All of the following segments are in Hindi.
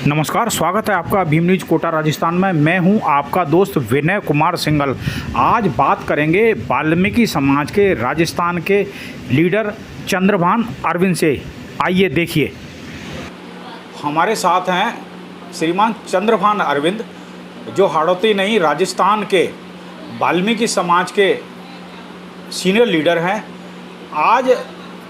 नमस्कार, स्वागत है आपका भीम न्यूज कोटा राजस्थान में। मैं हूं आपका दोस्त विनय कुमार सिंघल। आज बात करेंगे वाल्मीकि समाज के राजस्थान के लीडर चंद्रभान अरविंद से। आइए देखिए, हमारे साथ हैं श्रीमान चंद्रभान अरविंद, जो हाड़ौती नहीं राजस्थान के वाल्मीकि समाज के सीनियर लीडर हैं। आज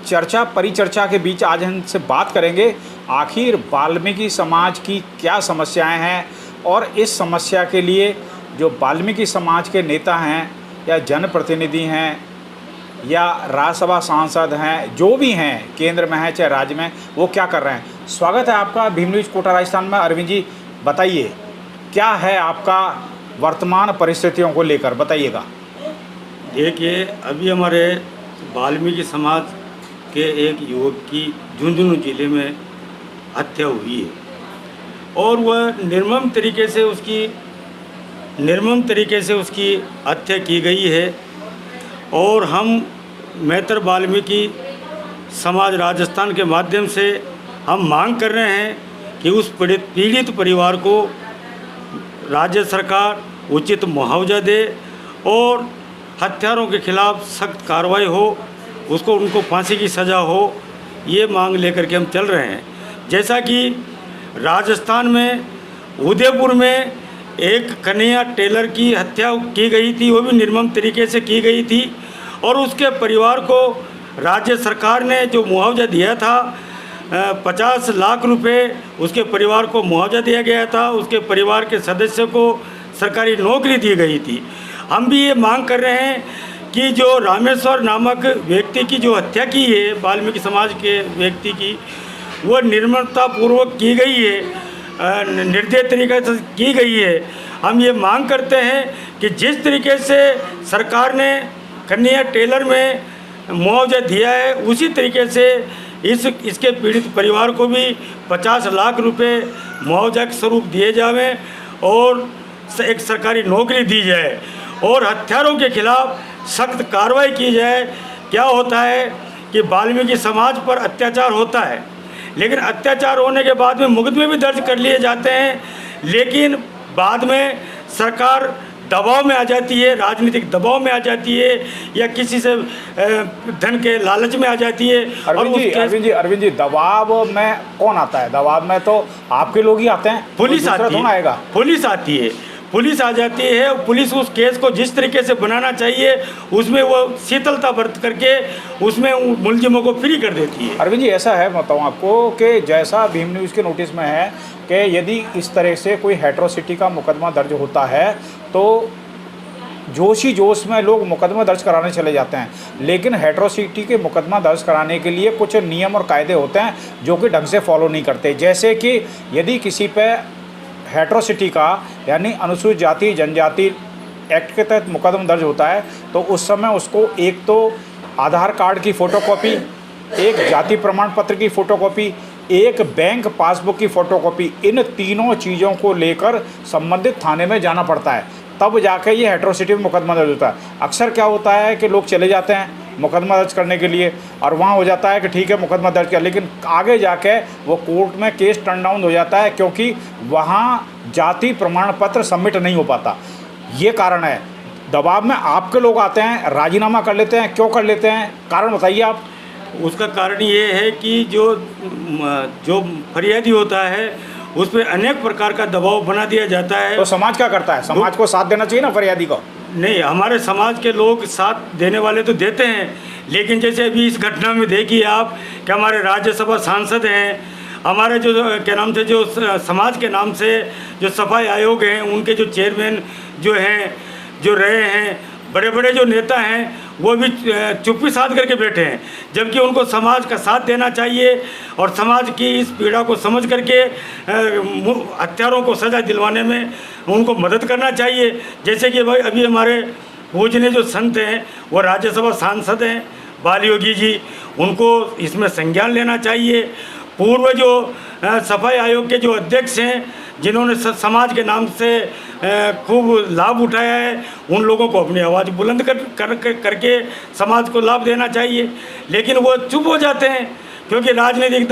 चर्चा परिचर्चा के बीच आज इनसे बात करेंगे आखिर वाल्मीकि समाज की क्या समस्याएं हैं, और इस समस्या के लिए जो वाल्मीकि समाज के नेता हैं या जनप्रतिनिधि हैं या राज्यसभा सांसद हैं, जो भी हैं, केंद्र में हैं चाहे राज्य में, वो क्या कर रहे हैं। स्वागत है आपका भीम न्यूज कोटा राजस्थान में। अरविंद जी, बताइए क्या है आपका वर्तमान परिस्थितियों को लेकर, बताइएगा। देखिए, अभी हमारे वाल्मीकि समाज के एक युवक की झुंझुनू जिले में हत्या हुई है, और वह निर्मम तरीके से उसकी हत्या की गई है। और हम मैत्र वाल्मीकि समाज राजस्थान के माध्यम से हम मांग कर रहे हैं कि उस पीड़ित परिवार को राज्य सरकार उचित मुआवजा दे और हत्यारों के खिलाफ सख्त कार्रवाई हो, उनको फांसी की सज़ा हो। ये मांग लेकर के हम चल रहे हैं। जैसा कि राजस्थान में उदयपुर में एक कन्हैया टेलर की हत्या की गई थी, वो भी निर्मम तरीके से की गई थी, और उसके परिवार को राज्य सरकार ने जो मुआवजा दिया था 50 लाख रुपए उसके परिवार को मुआवजा दिया गया था। उसके परिवार के सदस्य को सरकारी नौकरी दी गई थी। हम भी ये मांग कर रहे हैं कि जो रामेश्वर नामक व्यक्ति की जो हत्या की है वाल्मीकि समाज के व्यक्ति की, वो निर्ममतापूर्वक की गई है, निर्दयी तरीके से की गई है। हम ये मांग करते हैं कि जिस तरीके से सरकार ने कन्हैया टेलर में मुआवजा दिया है, उसी तरीके से इसके पीड़ित परिवार को भी 50 लाख रुपए मुआवजा के स्वरूप दिए जावें और एक सरकारी नौकरी दी जाए और हत्यारों के खिलाफ सख्त कार्रवाई की जाए। क्या होता है कि वाल्मीकि समाज पर अत्याचार होता है, लेकिन अत्याचार होने के बाद में मुकदमे भी दर्ज कर लिए जाते हैं, लेकिन बाद में सरकार दबाव में आ जाती है, राजनीतिक दबाव में आ जाती है, या किसी से धन के लालच में आ जाती है। अरविंद जी, दबाव में कौन आता है? दबाव में तो आपके लोग ही आते हैं। पुलिस आती है, पुलिस आ जाती है। पुलिस उस केस को जिस तरीके से बनाना चाहिए उसमें वो शीतलता बरत करके उसमें मुलजिमों को फ्री कर देती है। अरविंद जी, ऐसा है, बताऊँ आपको कि जैसा भीम न्यूज़ के नोटिस में है कि यदि इस तरह से कोई हेट्रोसिटी का मुकदमा दर्ज होता है तो जोश ही जोश में लोग मुकदमा दर्ज कराने चले जाते हैं, लेकिन हेट्रोसिटी के मुकदमा दर्ज कराने के लिए कुछ नियम और कायदे होते हैं जो कि ढंग से फॉलो नहीं करते। जैसे कि यदि किसी पे हेट्रोसिटी का यानी अनुसूचित जाति जनजाति एक्ट के तहत मुकदमा दर्ज होता है तो उस समय उसको एक तो आधार कार्ड की फ़ोटोकॉपी, एक जाति प्रमाण पत्र की फ़ोटोकॉपी, एक बैंक पासबुक की फ़ोटोकॉपी, इन तीनों चीज़ों को लेकर संबंधित थाने में जाना पड़ता है, तब जाके ये हेट्रोसिटी में मुकदमा दर्ज होता है। अक्सर क्या होता है कि लोग चले जाते हैं मुकदमा दर्ज करने के लिए और वहाँ हो जाता है कि ठीक है मुकदमा दर्ज किया, लेकिन आगे जाके वो कोर्ट में केस टर्न डाउन हो जाता है क्योंकि वहाँ जाति प्रमाण पत्र सबमिट नहीं हो पाता। ये कारण है। दबाव में आपके लोग आते हैं, राजीनामा कर लेते हैं। क्यों कर लेते हैं, कारण बताइए आप। उसका कारण ये है कि जो फरियादी होता है उस पर अनेक प्रकार का दबाव बना दिया जाता है। तो समाज क्या करता है? समाज को साथ देना चाहिए ना फरियादी को। नहीं, हमारे समाज के लोग साथ देने वाले तो देते हैं, लेकिन जैसे अभी इस घटना में देखिए आप कि हमारे राज्यसभा सांसद हैं, हमारे जो क्या नाम से जो समाज के नाम से जो सफाई आयोग हैं, उनके जो चेयरमैन जो हैं, जो रहे हैं, बड़े बड़े जो नेता हैं, वो भी चुप्पी साध करके बैठे हैं, जबकि उनको समाज का साथ देना चाहिए और समाज की इस पीड़ा को समझ करके हत्यारों को सज़ा दिलवाने में उनको मदद करना चाहिए। जैसे कि भाई अभी हमारे पूजनीय जो संत हैं वो राज्यसभा सांसद हैं बाल योगी जी, उनको इसमें संज्ञान लेना चाहिए। पूर्व जो सफाई आयोग के जो अध्यक्ष हैं, जिन्होंने समाज के नाम से खूब लाभ उठाया है, उन लोगों को अपनी आवाज़ बुलंद करके समाज को लाभ देना चाहिए, लेकिन वो चुप हो जाते हैं। क्योंकि राजनीतिक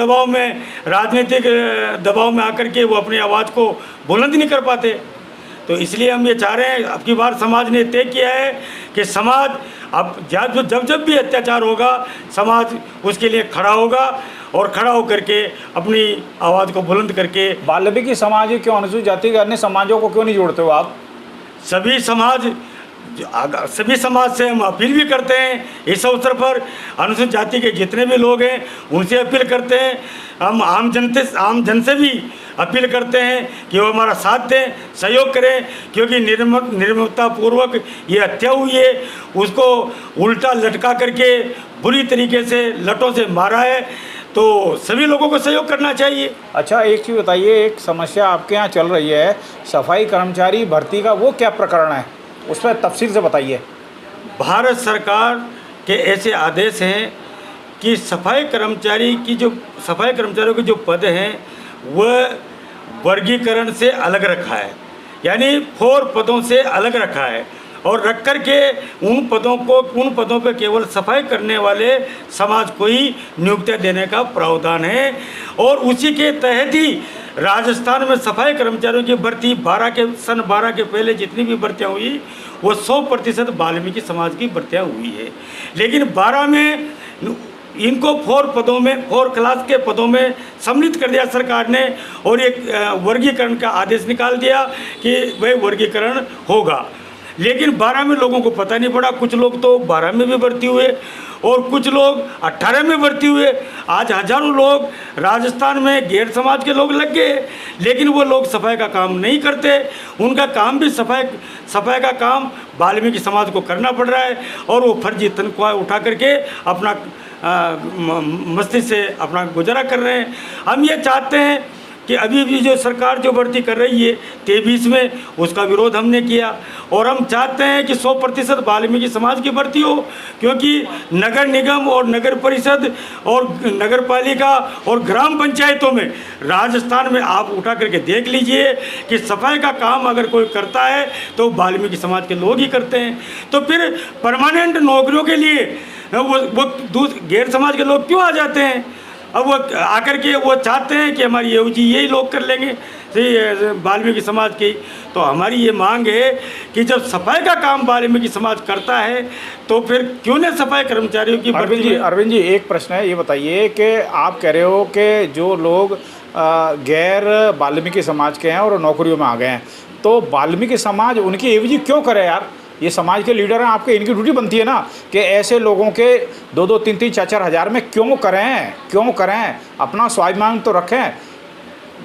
दबाव में आकर के वो अपनी आवाज़ को बुलंद नहीं कर पाते। तो इसलिए हम ये चाह रहे हैं, अब की बार समाज ने तय किया है कि समाज अब जब भी अत्याचार होगा समाज उसके लिए खड़ा होगा और खड़ा होकर के अपनी आवाज़ को बुलंद करके। वाल्मीकि समाज क्यों, अनुसूचित जाति के अन्य समाजों को क्यों नहीं जोड़ते हो आप? सभी समाज से हम अपील भी करते हैं इस अवसर पर, अनुसूचित जाति के जितने भी लोग हैं उनसे अपील करते हैं। हम आम जन से भी अपील करते हैं कि वो हमारा साथ दें, सहयोग करें, क्योंकि निर्ममतापूर्वक ये हत्या हुई है, उसको उल्टा लटका करके बुरी तरीके से लटों से मारा है, तो सभी लोगों को सहयोग करना चाहिए। अच्छा, एक चीज़ बताइए, एक समस्या आपके यहाँ चल रही है सफाई कर्मचारी भर्ती का, वो क्या प्रकरण है, उस पर तफसील से बताइए। भारत सरकार के ऐसे आदेश हैं कि सफाई कर्मचारियों के जो पद हैं वह वर्गीकरण से अलग रखा है, यानी 4 पदों से अलग रखा है, और रख कर के उन पदों पर केवल सफाई करने वाले समाज को ही नियुक्तियाँ देने का प्रावधान है। और उसी के तहत ही राजस्थान में सफाई कर्मचारियों की भर्ती सन 12 के पहले जितनी भी भर्तियाँ हुई वो 100% वाल्मीकि समाज की भर्तियाँ हुई है। लेकिन 12 में इनको 4 क्लास के पदों में सम्मिलित कर दिया सरकार ने, और एक वर्गीकरण का आदेश निकाल दिया कि वह वर्गीकरण होगा। लेकिन 12 में लोगों को पता नहीं पड़ा, कुछ लोग तो 12 में भी भर्ती हुए और कुछ लोग 18 में भर्ती हुए। आज हजारों लोग राजस्थान में गैर समाज के लोग लग गए, लेकिन वो लोग सफाई का काम नहीं करते, उनका काम भी सफाई का काम वाल्मीकि समाज को करना पड़ रहा है, और वो फर्जी तनख्वाह उठा करके अपना मस्ती से अपना गुजारा कर रहे हैं। हम ये चाहते हैं कि अभी भी जो सरकार जो भर्ती कर रही है 23 में, उसका विरोध हमने किया, और हम चाहते हैं कि 100% वाल्मीकि समाज की भर्ती हो, क्योंकि नगर निगम और नगर परिषद और नगर पालिका और ग्राम पंचायतों में राजस्थान में आप उठा करके देख लीजिए कि सफाई का काम अगर कोई करता है तो वाल्मीकि समाज के लोग ही करते हैं। तो फिर परमानेंट नौकरियों के लिए वो गैर समाज के लोग क्यों आ जाते हैं? अब वो आकर के वो चाहते हैं कि हमारी यही लोग कर लेंगे वाल्मीकि समाज की। तो हमारी ये मांग है कि जब सफाई का काम वाल्मीकि समाज करता है तो फिर क्यों नहीं सफाई कर्मचारियों की भर्ती? अरविंद जी, एक प्रश्न है, ये बताइए कि आप कह रहे हो कि जो लोग गैर वाल्मीकि समाज के हैं और नौकरियों में आ गए हैं, तो वाल्मीकि समाज उनकी एवजी क्यों करे यार? ये समाज के लीडर हैं आपके, इनकी ड्यूटी बनती है ना कि ऐसे लोगों के 2-2, 3-3, 4-4 हज़ार में क्यों करें? अपना स्वाभिमान तो रखें।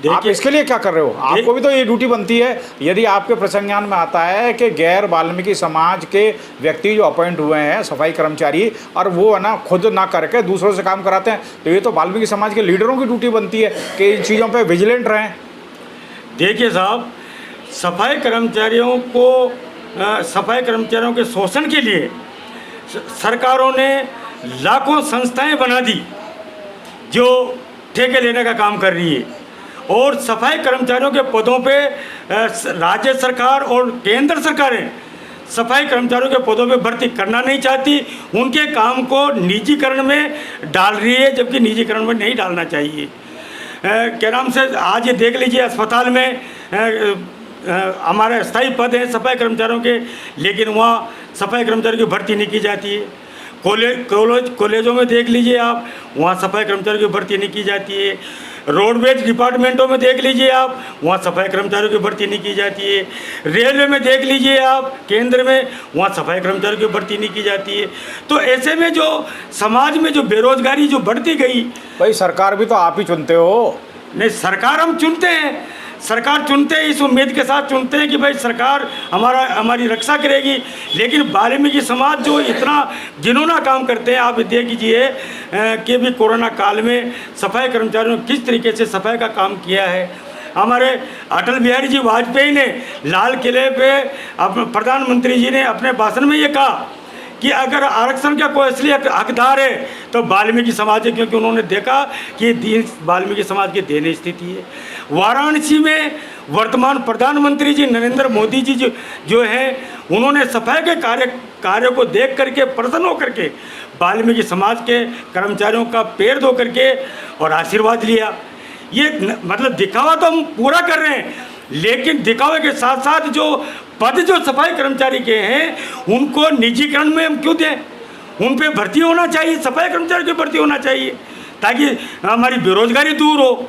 आप इसके लिए क्या कर रहे हो? आपको भी तो ये ड्यूटी बनती है। यदि आपके प्रसंज्ञान में आता है कि गैर वाल्मीकि समाज के व्यक्ति जो अपॉइंट हुए हैं सफाई कर्मचारी, और वो है ना खुद ना करके दूसरों से काम कराते हैं, तो ये तो वाल्मीकि समाज के लीडरों की ड्यूटी बनती है कि इन चीज़ों पर विजिलेंट रहें। देखिए साहब, सफाई कर्मचारियों के शोषण के लिए सरकारों ने लाखों संस्थाएं बना दी जो ठेके लेने का काम कर रही है, और सफाई कर्मचारियों के पदों पे राज्य सरकार और केंद्र सरकारें सफाई कर्मचारियों के पदों पे भर्ती करना नहीं चाहती, उनके काम को निजीकरण में डाल रही है, जबकि निजीकरण में नहीं डालना चाहिए। क्या नाम से आज ये देख लीजिए, अस्पताल में हमारे स्थायी पद हैं सफाई कर्मचारियों के, लेकिन वहाँ सफाई कर्मचारियों की भर्ती नहीं की जाती है। कॉलेजों में देख लीजिए आप, वहाँ सफाई कर्मचारियों की भर्ती नहीं की जाती है। रोडवेज डिपार्टमेंटों में देख लीजिए आप, वहाँ सफाई कर्मचारियों की भर्ती नहीं की जाती है। रेलवे में देख लीजिए आप, केंद्र में, वहाँ सफाई कर्मचारियों की भर्ती नहीं की जाती है। तो ऐसे में जो समाज में जो बेरोजगारी जो बढ़ती गई, भाई सरकार भी तो आप ही चुनते हो। नहीं, सरकार हम चुनते हैं, सरकार चुनते हैं इस उम्मीद के साथ चुनते हैं कि भाई सरकार हमारी रक्षा करेगी, लेकिन वाल्मीकि समाज जो इतना घिनौना काम करते हैं, आप देख लीजिए कि भी कोरोना काल में सफाई कर्मचारियों ने किस तरीके से सफाई का काम किया है। हमारे अटल बिहारी जी वाजपेयी ने लाल किले पे प्रधानमंत्री जी ने अपने भाषण में ये कहा कि अगर आरक्षण का कोई असली हकदार है तो वाल्मीकि समाज है, क्योंकि उन्होंने देखा कि दीन वाल्मीकि समाज की दयनीय स्थिति है। वाराणसी में वर्तमान प्रधानमंत्री जी नरेंद्र मोदी जी जो हैं, उन्होंने सफाई के कार्य को देख करके प्रसन्न होकर के वाल्मीकि समाज के कर्मचारियों का पैर धो करके और आशीर्वाद लिया। ये मतलब दिखावा तो हम पूरा कर रहे हैं, लेकिन दिखावे के साथ साथ जो पद जो सफाई कर्मचारी के हैं उनको निजीकरण में हम क्यों दें? उन पे भर्ती होना चाहिए, सफाई कर्मचारी की भर्ती होना चाहिए, ताकि हमारी बेरोजगारी दूर हो।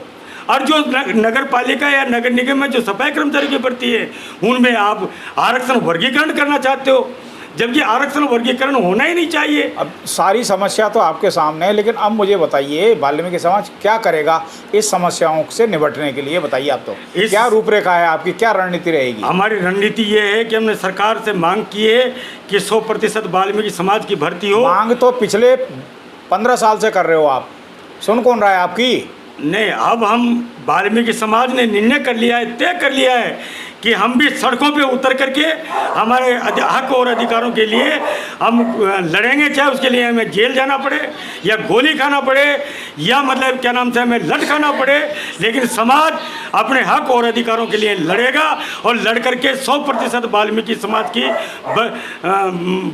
और जो नगर पालिका या नगर निगम में जो सफाई कर्मचारी की भर्ती है उनमें आप आरक्षण वर्गीकरण करना चाहते हो, जबकि आरक्षण वर्गीकरण होना ही नहीं चाहिए। अब सारी समस्या तो आपके सामने है, लेकिन अब मुझे बताइए वाल्मीकि समाज क्या करेगा इस समस्याओं से निपटने के लिए? बताइए आप, तो क्या रूपरेखा है आपकी, क्या रणनीति रहेगी? हमारी रणनीति ये है कि हमने सरकार से मांग की है कि 100% वाल्मीकि समाज की भर्ती हो। मांग तो पिछले 15 साल से कर रहे हो आप, सुन कौन रहा है आपकी? नहीं, अब हम वाल्मीकि समाज ने निर्णय कर लिया है, तय कर लिया है कि हम भी सड़कों पे उतर करके हमारे हक और अधिकारों के लिए हम लड़ेंगे, चाहे उसके लिए हमें जेल जाना पड़े या गोली खाना पड़े या मतलब क्या नाम से हमें लठ खाना पड़े, लेकिन समाज अपने हक और अधिकारों के लिए लड़ेगा और लड़ करके 100% वाल्मीकि समाज की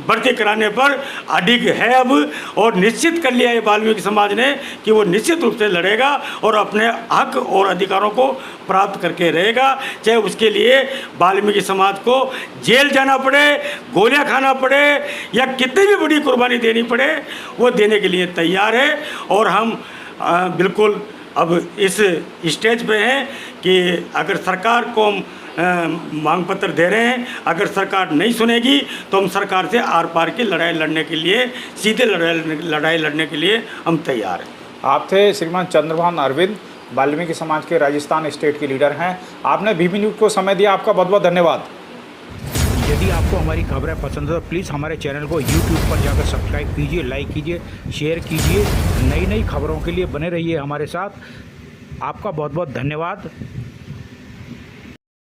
भर्ती कराने पर अडिग है अब, और निश्चित कर लिया है वाल्मीकि समाज ने कि वो निश्चित रूप से लड़ेगा और अपने हक और अधिकारों को प्राप्त करके रहेगा, चाहे उसके लिए वाल्मीकि समाज को जेल जाना पड़े, गोलियां खाना पड़े या कितनी भी बड़ी कुर्बानी देनी पड़े, वो देने के लिए तैयार है। और हम बिल्कुल अब इस स्टेज पे हैं कि अगर सरकार को हम मांग पत्र दे रहे हैं, अगर सरकार नहीं सुनेगी तो हम सरकार से आर पार की लड़ाई लड़ने के लिए, सीधे लड़ाई लड़ने के लिए हम तैयार हैं। आप थे श्रीमान चंद्रभान अरविंद, वाल्मीकि समाज के राजस्थान स्टेट के लीडर हैं। आपने बीबी न्यूज़ को समय दिया, आपका बहुत बहुत धन्यवाद। यदि आपको हमारी खबरें पसंद है तो प्लीज़ हमारे चैनल को YouTube पर जाकर सब्सक्राइब कीजिए, लाइक कीजिए, शेयर कीजिए। नई नई खबरों के लिए बने रहिए हमारे साथ। आपका बहुत बहुत धन्यवाद।